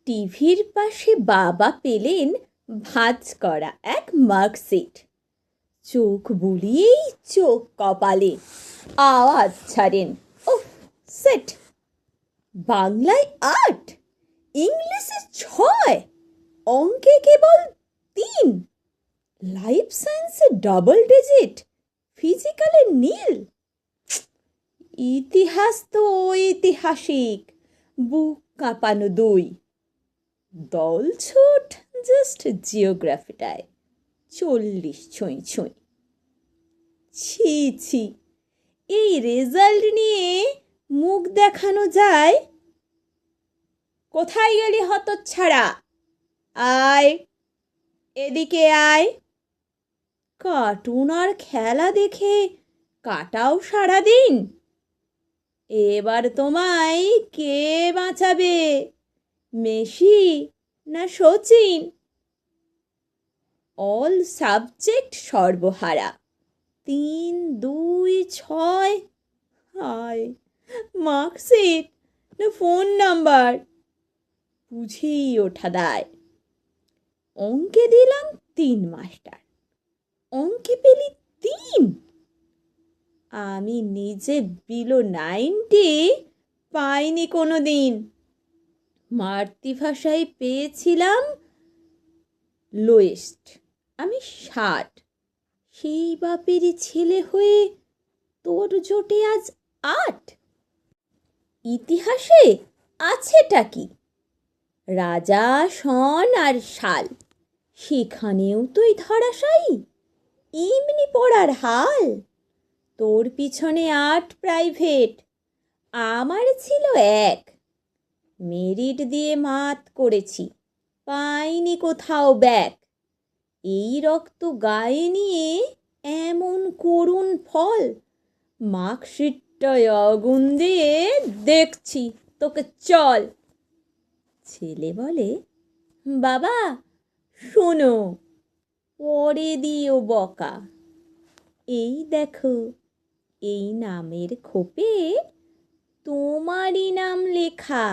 টিভির পাশে বাবা পেলেন ভাঁজ করা এক মার্কশিট। চোখ বুলিয়েই চোখ কপালে, আওয়াজ ছাড়েন, উফ সেট। বাংলায় 8, ইংলিশে 6, অঙ্কে কেবল 3, লাইফ সায়েন্সে ডাবল ডিজিট, ফিজিক্যালে নীল। ইতিহাস তো ঐতিহাসিক, বুক কাঁপানো 2। দল ছুট জাস্ট জিওগ্রাফিটায় 40 ছুঁই ছুঁই। ছি ছি, এই রেজাল্ট নিয়ে মুখ দেখানো যায়? কোথায় গেলি হতচ্ছাড়া? আয় এদিকে আয়। কার্টুন আর খেলা দেখে কাটাও সারাদিন। এবার তোমায় কে বাঁচাবে, মেসি না সচিন? অল সাবজেক্ট সর্বহারা, 3, 2, 6। হায়, মার্কশিট না ফোন নাম্বার, বুঝেই ওঠা দায়। অঙ্কে দিলাম 3 মাস্টার, অঙ্কে পেলি 3। আমি নিজে বিলো 90 পাইনি কোনো দিন। মাতৃভাষায় পেয়েছিলাম লোয়েস্ট, আমি 60। সেই বাপেরই ছেলে হয়ে তোর জোটে আজ 8। ইতিহাসে আছেটা কি? রাজা সন আর সাল, সেখানেও তুই ধরাশায়ী। এমনি পড়ার হাল। তোর পিছনে 8 প্রাইভেট, আমার ছিল 1। মেরিট দিয়ে মাত করেছি, পাইনি কোথাও ব্যাক। এই রক্ত গায়ে নিয়ে এমন করুণ ফল, মার্কশিটটায় আগুন দিয়ে দেখছি তোকে চল। ছেলে বলে, বাবা শোনো, পরে দিও বকা। এই দেখো, এই নামের খোপে তোমারই নাম লেখা।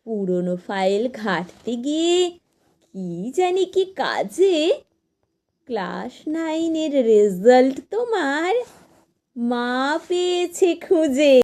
পুরনো ফাইল ঘাঁটতে গিয়ে কি জানি কি কাজে ক্লাস 9-এর রেজাল্ট তোমার মা পেয়েছে খুঁজে।